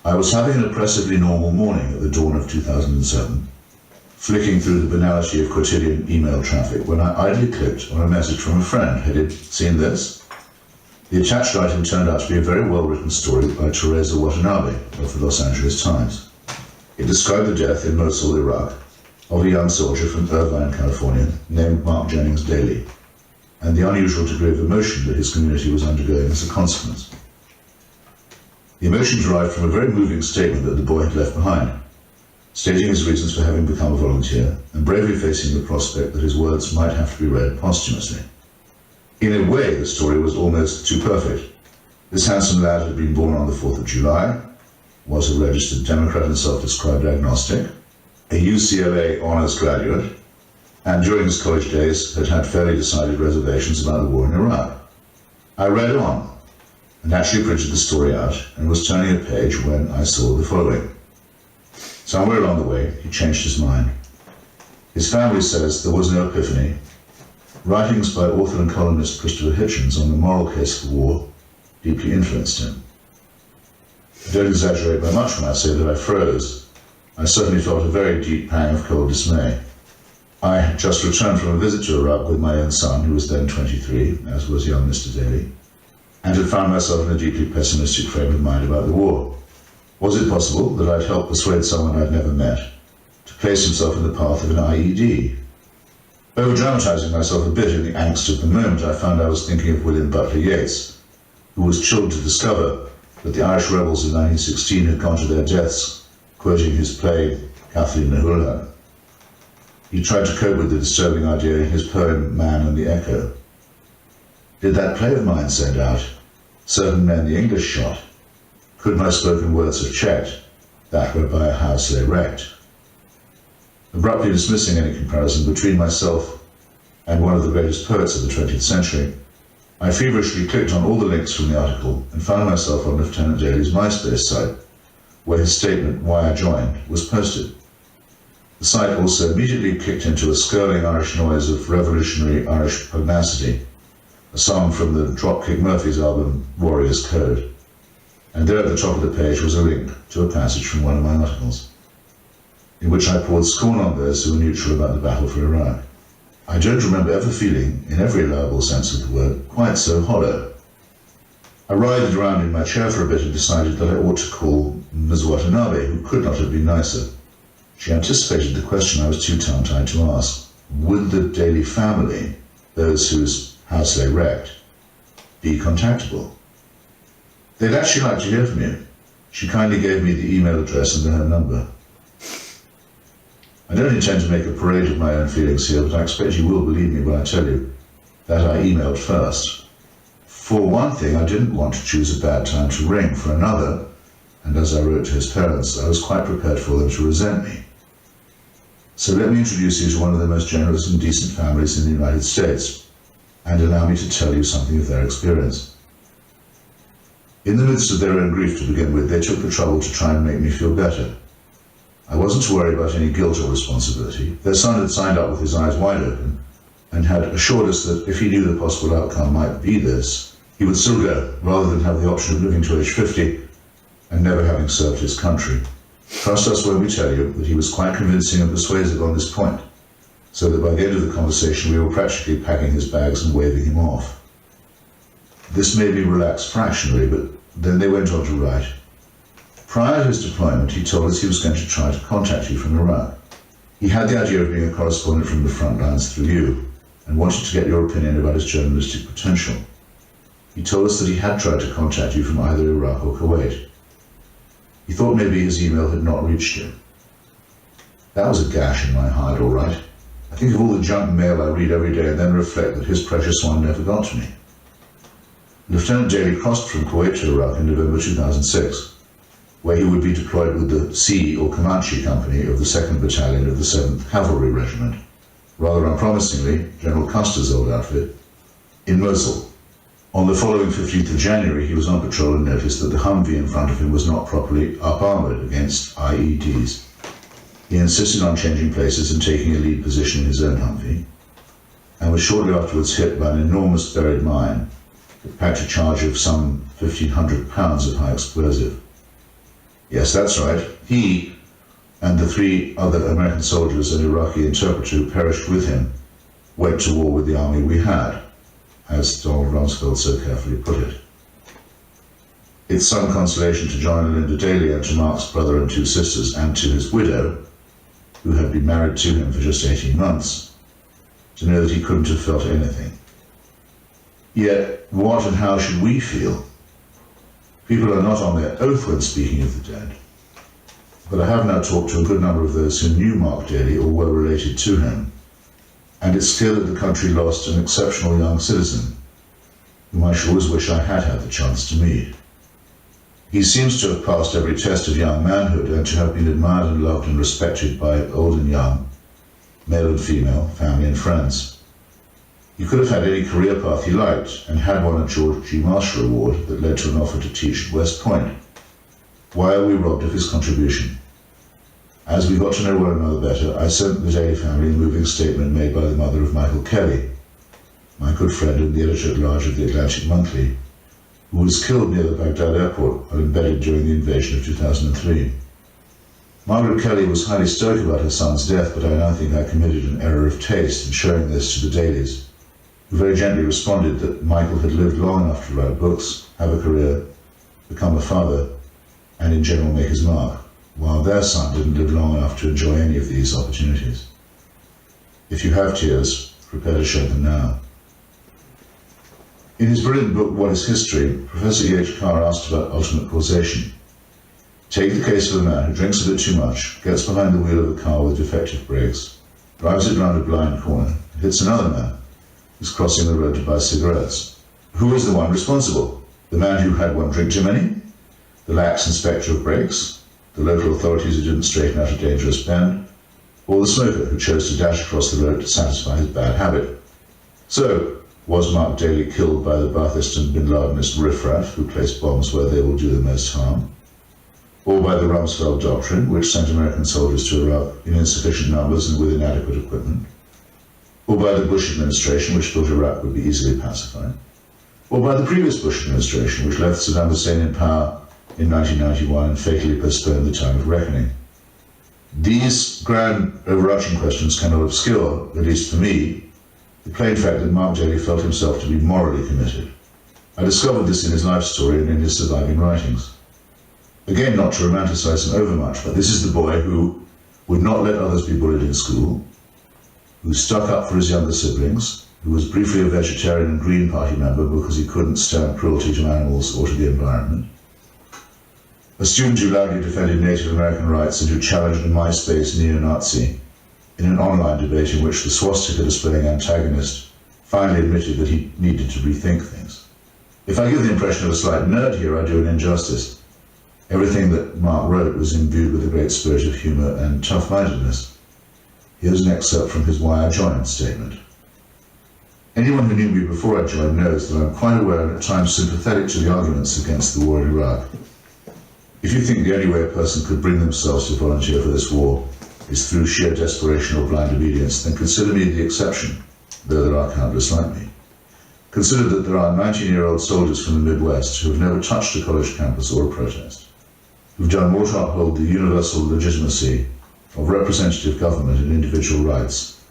I was having an oppressively normal morning at the dawn of 2007, flicking through the banality of quotidian email traffic when I idly clicked on a message from a friend headed, "Seen this?" The attached item turned out to be a very well-written story by Teresa Watanabe of the Los Angeles Times. It described the death in Mosul, Iraq, of a young soldier from Irvine, California, named Mark Jennings Daily, and the unusual degree of emotion that his community was undergoing as a consequence. The emotion derived from a very moving statement that the boy had left behind, stating his reasons for having become a volunteer and bravely facing the prospect that his words might have to be read posthumously. In a way, the story was almost too perfect. This handsome lad had been born on the 4th of July, was a registered Democrat and self-described agnostic, a UCLA honors graduate, and during his college days had had fairly decided reservations about the war in Iraq. I read on, and actually printed the story out, and was turning a page when I saw the following. Somewhere along the way, he changed his mind. His family says there was no epiphany. Writings by author and columnist Christopher Hitchens on the moral case for war deeply influenced him. I don't exaggerate by much when I say that I froze. I certainly felt a very deep pang of cold dismay. I had just returned from a visit to Iraq with my own son, who was then 23, as was young Mr. Daly, and had found myself in a deeply pessimistic frame of mind about the war. Was it possible that I'd help persuade someone I'd never met to place himself in the path of an IED? Over-dramatizing myself a bit in the angst of the moment, I found I was thinking of William Butler Yeats, who was chilled to discover that the Irish rebels in 1916 had gone to their deaths, quoting his play, Kathleen Nahulhan. He tried to cope with the disturbing idea in his poem, Man and the Echo. Did that play of mine send out certain men the English shot? Could my spoken words have checked that whereby a house lay wrecked? Abruptly dismissing any comparison between myself and one of the greatest poets of the 20th century, I feverishly clicked on all the links from the article and found myself on Lieutenant Daly's MySpace site, where his statement, "Why I Joined," was posted. The site also immediately kicked into a skirling Irish noise of revolutionary Irish pugnacity, a song from the Dropkick Murphys album Warrior's Code. And there at the top of the page was a link to a passage from one of my articles, in which I poured scorn on those who were neutral about the battle for Iraq. I don't remember ever feeling, in every allowable sense of the word, quite so hollow. I writhed around in my chair for a bit and decided that I ought to call Ms. Watanabe, who could not have been nicer. She anticipated the question I was too tongue-tied to ask. Would the Daly family, those whose house lay wrecked, be contactable? They'd actually like to hear from you. She kindly gave me the email address and her number. I don't intend to make a parade of my own feelings here, but I expect you will believe me when I tell you that I emailed first. For one thing, I didn't want to choose a bad time to ring. For another, and as I wrote to his parents, I was quite prepared for them to resent me. So let me introduce you to one of the most generous and decent families in the United States, and allow me to tell you something of their experience. In the midst of their own grief to begin with, they took the trouble to try and make me feel better. I wasn't to worry about any guilt or responsibility. Their son had signed up with his eyes wide open and had assured us that if he knew the possible outcome might be this, he would still go, rather than have the option of living to age 50 and never having served his country. Trust us when we tell you that he was quite convincing and persuasive on this point, so that by the end of the conversation we were practically packing his bags and waving him off. This made me relax fractionally, but then they went on to write. Prior to his deployment, he told us he was going to try to contact you from Iraq. He had the idea of being a correspondent from the front lines through you, and wanted to get your opinion about his journalistic potential. He told us that he had tried to contact you from either Iraq or Kuwait. He thought maybe his email had not reached you. That was a gash in my heart, all right. I think of all the junk mail I read every day and then reflect that his precious one never got to me. Lieutenant Daly crossed from Kuwait to Iraq in November 2006, where he would be deployed with the C or Comanche Company of the 2nd Battalion of the 7th Cavalry Regiment, rather unpromisingly, General Custer's old outfit, in Mosul. On the following 15th of January, he was on patrol and noticed that the Humvee in front of him was not properly up-armored against IEDs. He insisted on changing places and taking a lead position in his own Humvee, and was shortly afterwards hit by an enormous buried mine that packed a charge of some 1,500 pounds of high explosive. Yes, that's right. He and the 3 other American soldiers and Iraqi interpreter who perished with him went to war with the army we had, as Donald Rumsfeld so carefully put it. It's some consolation to John and Linda Daly and to Mark's brother and 2 sisters and to his widow, who had been married to him for just 18 months, to know that he couldn't have felt anything. Yet, what and how should we feel? People are not on their oath when speaking of the dead, but I have now talked to a good number of those who knew Mark Daly or were related to him, and it's clear that the country lost an exceptional young citizen, whom I should always wish I had had the chance to meet. He seems to have passed every test of young manhood and to have been admired and loved and respected by old and young, male and female, family and friends. He could have had any career path he liked and had won a George G. Marshall Award that led to an offer to teach at West Point. Why are we robbed of his contribution? As we got to know one another better, I sent the Daly family a moving statement made by the mother of Michael Kelly, my good friend and the editor-at-large of the Atlantic Monthly, who was killed near the Baghdad airport while embedded during the invasion of 2003. Margaret Kelly was highly stoic about her son's death, but I now think I committed an error of taste in showing this to the Dalys, who very gently responded that Michael had lived long enough to write books, have a career, become a father, and in general make his mark, while their son didn't live long enough to enjoy any of these opportunities. If you have tears, prepare to shed them now. In his brilliant book, What is History, Professor E.H. Carr asked about ultimate causation. Take the case of a man who drinks a bit too much, gets behind the wheel of a car with defective brakes, drives it round a blind corner, and hits another man who's crossing the road to buy cigarettes. Who is the one responsible? The man who had one drink too many? The lax inspector of brakes? The local authorities who didn't straighten out a dangerous bend? Or the smoker who chose to dash across the road to satisfy his bad habit? So, was Mark Daly killed by the Ba'athist and Bin Ladenist riffraff who placed bombs where they will do the most harm? Or by the Rumsfeld Doctrine, which sent American soldiers to Iraq in insufficient numbers and with inadequate equipment? Or by the Bush administration, which thought Iraq would be easily pacified? Or by the previous Bush administration, which left Saddam Hussein in power in 1991 and fatally postponed the time of reckoning? These grand overarching questions cannot obscure, at least for me, the plain fact that Mark Daly felt himself to be morally committed. I discovered this in his life story and in his surviving writings. Again, not to romanticize him overmuch, but this is the boy who would not let others be bullied in school, who stuck up for his younger siblings, who was briefly a vegetarian and Green Party member because he couldn't stand cruelty to animals or to the environment, a student who loudly defended Native American rights and who challenged a MySpace neo-Nazi in an online debate in which the swastika-displaying antagonist finally admitted that he needed to rethink things. If I give the impression of a slight nerd here, I do an injustice. Everything that Mark wrote was imbued with a great spirit of humour and tough-mindedness. Here's an excerpt from his Why I Joined statement. Anyone who knew me before I joined knows that I'm quite aware and at times sympathetic to the arguments against the war in Iraq. If you think the only way a person could bring themselves to volunteer for this war is through sheer desperation or blind obedience, then consider me the exception, though there are countless like me. Consider that there are 19-year-old soldiers from the Midwest who have never touched a college campus or a protest, who've done more to uphold the universal legitimacy of representative government and individual rights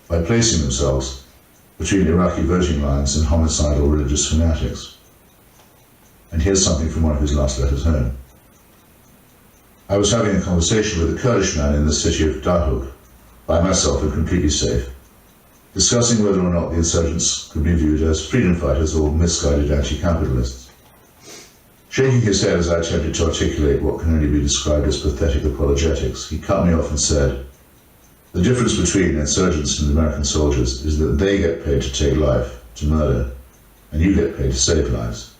by placing themselves between Iraqi voting lines and homicidal religious fanatics. And here's something from one of his last letters home. I was having a conversation with a Kurdish man in the city of Dahuk, by myself and completely safe, discussing whether or not the insurgents could be viewed as freedom fighters or misguided anti-capitalists. Shaking his head as I attempted to articulate what can only be described as pathetic apologetics, he cut me off and said, "The difference between insurgents and American soldiers is that they get paid to take life, to murder, and you get paid to save lives."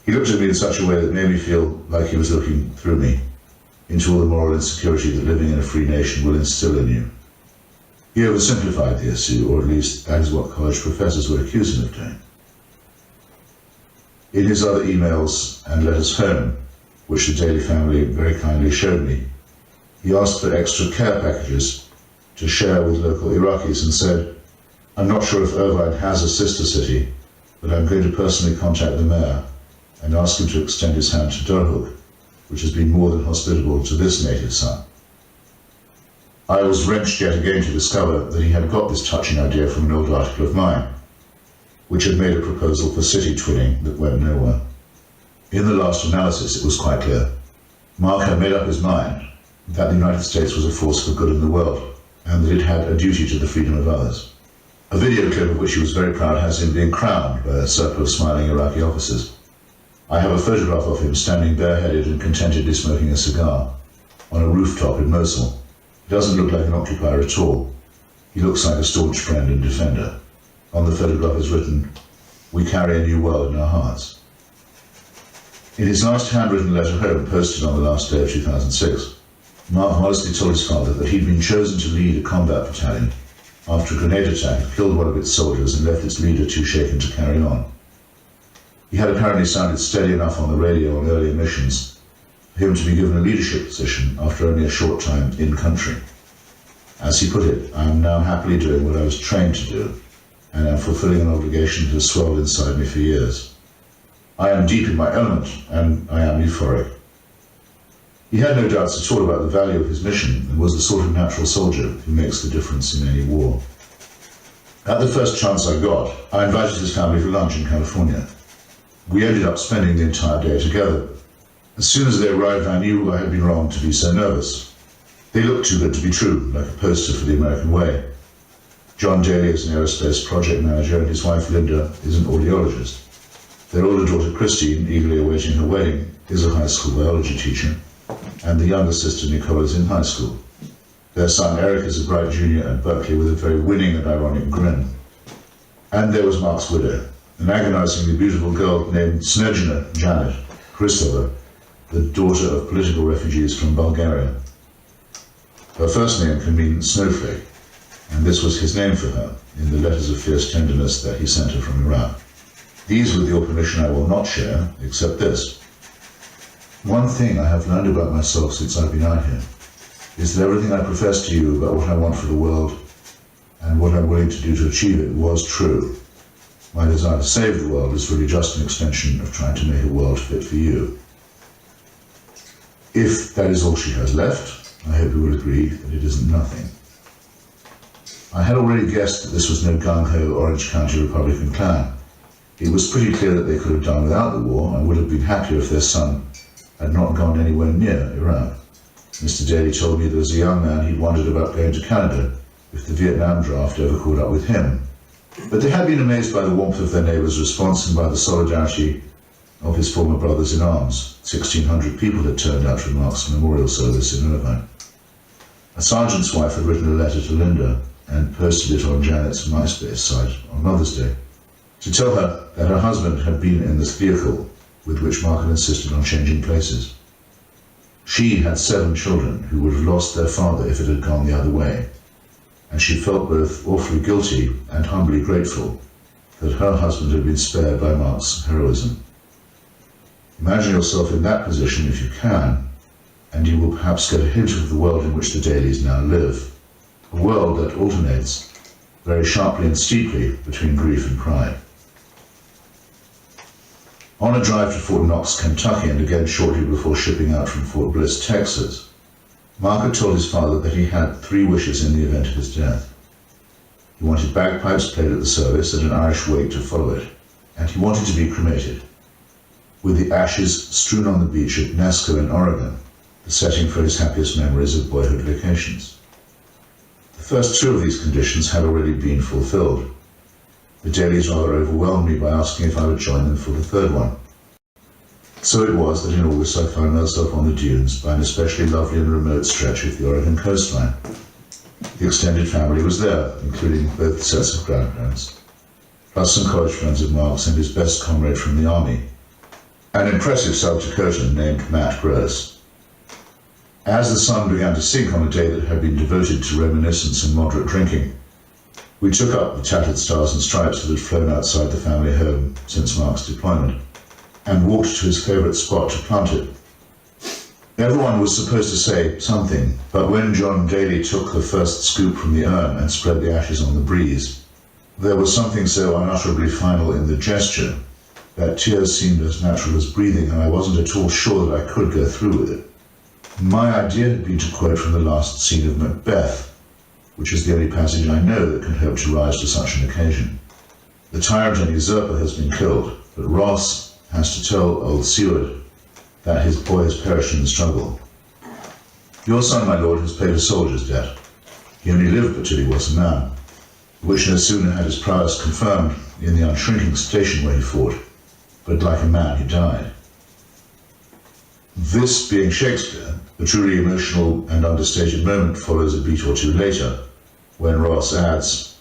He looked at me in such a way that made me feel like he was looking through me, into all the moral insecurity that living in a free nation will instill in you. He oversimplified the issue, or at least that is what college professors would accuse him of doing. In his other emails and letters home, which the Daly family very kindly showed me, he asked for extra care packages to share with local Iraqis and said, "I'm not sure if Irvine has a sister city, but I'm going to personally contact the mayor and ask him to extend his hand to Dohuk, which has been more than hospitable to this native son. I was wrenched yet again to discover that he had got this touching idea from an old article of mine, which had made a proposal for city twinning that went nowhere. In the last analysis, it was quite clear. Mark had made up his mind that the United States was a force for good in the world, and that it had a duty to the freedom of others. A video clip of which he was very proud has him being crowned by a circle of smiling Iraqi officers. I have a photograph of him standing bareheaded and contentedly smoking a cigar on a rooftop in Mosul. He doesn't look like an occupier at all. He looks like a staunch friend and defender. On the photograph is written, "We carry a new world in our hearts." In his last handwritten letter home, posted on the last day of 2006, Mark modestly told his father that he'd been chosen to lead a combat battalion after a grenade attack had killed one of its soldiers and left its leader too shaken to carry on. He had apparently sounded steady enough on the radio on earlier missions for him to be given a leadership position after only a short time in country. As he put it, "I am now happily doing what I was trained to do, and am fulfilling an obligation that has swelled inside me for years. I am deep in my element, and I am euphoric." He had no doubts at all about the value of his mission, and was the sort of natural soldier who makes the difference in any war. At the first chance I got, I invited his family for lunch in California. We ended up spending the entire day together. As soon as they arrived, I knew I had been wrong to be so nervous. They looked too good to be true, like a poster for the American way. John Daly is an aerospace project manager, and his wife Linda is an audiologist. Their older daughter Christine, eagerly awaiting her wedding, is a high school biology teacher, and the younger sister Nicole is in high school. Their son Eric is a bright junior at Berkeley with a very winning and ironic grin. And there was Mark's widow, an agonizingly beautiful girl named Snezhina Janet Christopher, the daughter of political refugees from Bulgaria. Her first name can mean snowflake, and this was his name for her in the letters of fierce tenderness that he sent her from Iraq. These, with your permission, I will not share, except this. One thing I have learned about myself since I've been out here is that everything I profess to you about what I want for the world and what I'm willing to do to achieve it was true. My desire to save the world is really just an extension of trying to make a world fit for you. If that is all she has left, I hope you will agree that it isn't nothing. I had already guessed that this was no gung-ho Orange County Republican clan. It was pretty clear that they could have done without the war and would have been happier if their son had not gone anywhere near Iraq. Mr. Daly told me that as a young man he'd wondered about going to Canada if the Vietnam draft ever caught up with him. But they had been amazed by the warmth of their neighbours' response and by the solidarity of his former brothers in arms. 1,600 people had turned out for Mark's memorial service in Irvine. A sergeant's wife had written a letter to Linda and posted it on Janet's MySpace site on Mother's Day to tell her that her husband had been in this vehicle with which Mark had insisted on changing places. She had 7 children who would have lost their father if it had gone the other way, and she felt both awfully guilty and humbly grateful that her husband had been spared by Mark's heroism. Imagine yourself in that position if you can, and you will perhaps get a hint of the world in which the Dalys now live, a world that alternates very sharply and steeply between grief and pride. On a drive to Fort Knox, Kentucky, and again shortly before shipping out from Fort Bliss, Texas, Mark had told his father that he had 3 wishes in the event of his death. He wanted bagpipes played at the service and an Irish wake to follow it, and he wanted to be cremated, with the ashes strewn on the beach at Nesco in Oregon, the setting for his happiest memories of boyhood vacations. The first 2 of these conditions had already been fulfilled. The Dalys rather overwhelmed me by asking if I would join them for the 3rd one. So it was that in August I found myself on the dunes by an especially lovely and remote stretch of the Oregon coastline. The extended family was there, including both sets of grandparents, plus some college friends of Mark's and his best comrade from the army, an impressive South Dakotan named Matt Gross. As the sun began to sink on a day that had been devoted to reminiscence and moderate drinking, we took up the tattered stars and stripes that had flown outside the family home since Mark's deployment, and walked to his favourite spot to plant it. Everyone was supposed to say something, but when John Daly took the first scoop from the urn and spread the ashes on the breeze, there was something so unutterably final in the gesture that tears seemed as natural as breathing, and I wasn't at all sure that I could go through with it. My idea had been to quote from the last scene of Macbeth, which is the only passage I know that can hope to rise to such an occasion. The tyrant and usurper has been killed, but Ross has to tell old Seward that his boy has perished in the struggle. Your son, my lord, has paid a soldier's debt. He only lived but till he was a man, which no sooner had his prowess confirmed in the unshrinking station where he fought, but like a man he died. This being Shakespeare, a truly emotional and understated moment follows a beat or two later, when Ross adds,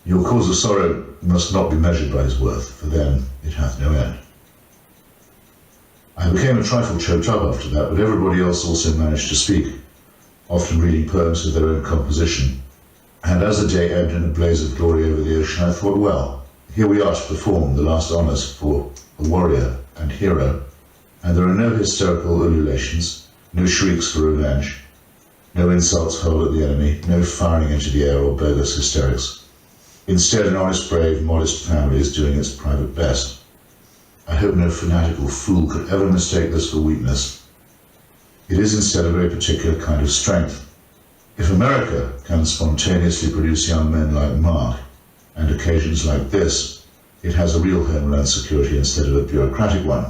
"Your cause of sorrow must not be measured by his worth, for then it hath no end." I became a trifle choked up after that, but everybody else also managed to speak, often reading poems of their own composition. And as the day ebbed in a blaze of glory over the ocean, I thought, well, here we are to perform the last honours for a warrior and hero, and there are no hysterical ululations, no shrieks for revenge, no insults hurled at the enemy, no firing into the air or bogus hysterics. Instead, an honest, brave, modest family is doing its private best. I hope no fanatical fool could ever mistake this for weakness. It is instead a very particular kind of strength. If America can spontaneously produce young men like Mark, and occasions like this, it has a real homeland security instead of a bureaucratic one.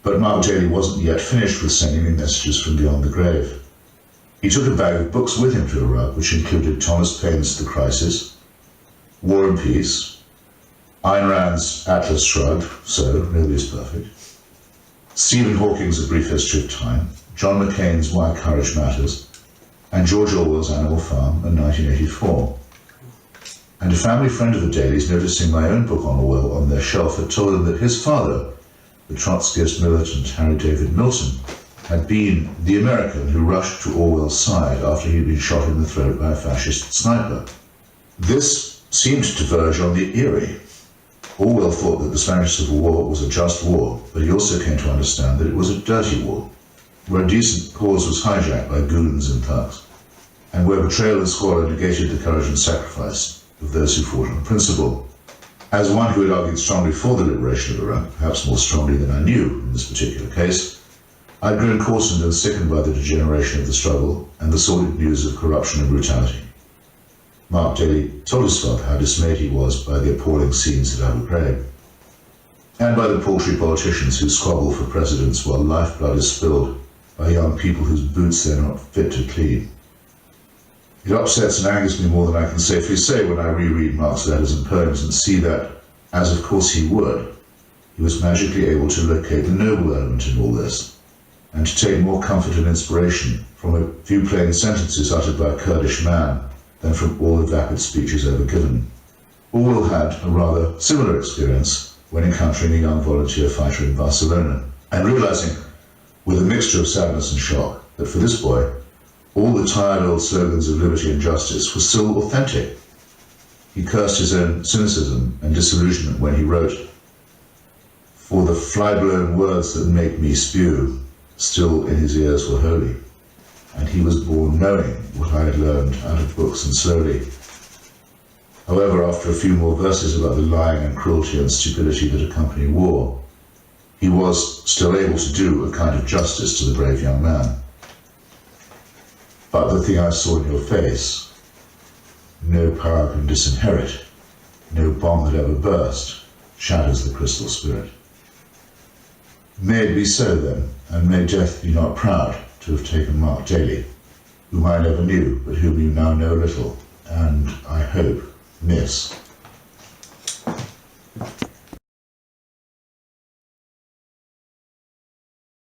But Mark Daly wasn't yet finished with sending me messages from beyond the grave. He took a bag of books with him to Iraq, which included Thomas Paine's The Crisis, War and Peace, Ayn Rand's Atlas Shrugged, so nobody's perfect, Stephen Hawking's A Brief History of Time, John McCain's Why Courage Matters, and George Orwell's Animal Farm in 1984. And a family friend of the Dalys, noticing my own book on Orwell on their shelf, had told them that his father, the Trotskyist militant Harry David Milton, had been the American who rushed to Orwell's side after he'd been shot in the throat by a fascist sniper. This seemed to verge on the eerie. Orwell thought that the Spanish Civil War was a just war, but he also came to understand that it was a dirty war, where a decent cause was hijacked by goons and thugs, and where betrayal and squalor negated the courage and sacrifice of those who fought on principle. As one who had argued strongly for the liberation of Iraq, perhaps more strongly than I knew in this particular case, I'd grown coarsened and sickened by the degeneration of the struggle and the sordid news of corruption and brutality. Mark Daly told his father how dismayed he was by the appalling scenes at Abu Ghraib, and by the paltry politicians who squabble for presidents while lifeblood is spilled by young people whose boots they're not fit to clean. It upsets and angers me more than I can safely say when I reread Mark's letters and poems and see that, as of course he would, he was magically able to locate the noble element in all this, and to take more comfort and inspiration from a few plain sentences uttered by a Kurdish man than from all the vapid speeches ever given. Orwell had a rather similar experience when encountering a young volunteer fighter in Barcelona, and realizing, with a mixture of sadness and shock, that for this boy, all the tired old slogans of liberty and justice were still authentic. He cursed his own cynicism and disillusionment when he wrote, "For the fly-blown words that make me spew, still in his ears were holy." And he was born knowing what I had learned out of books and slowly. However, after a few more verses about the lying and cruelty and stupidity that accompany war, he was still able to do a kind of justice to the brave young man. But the thing I saw in your face, no power can disinherit, no bomb that ever burst, shatters the crystal spirit. May it be so then, and may death be not proud to have taken Mark Daly, whom I never knew, but whom you now know little, and, I hope, miss.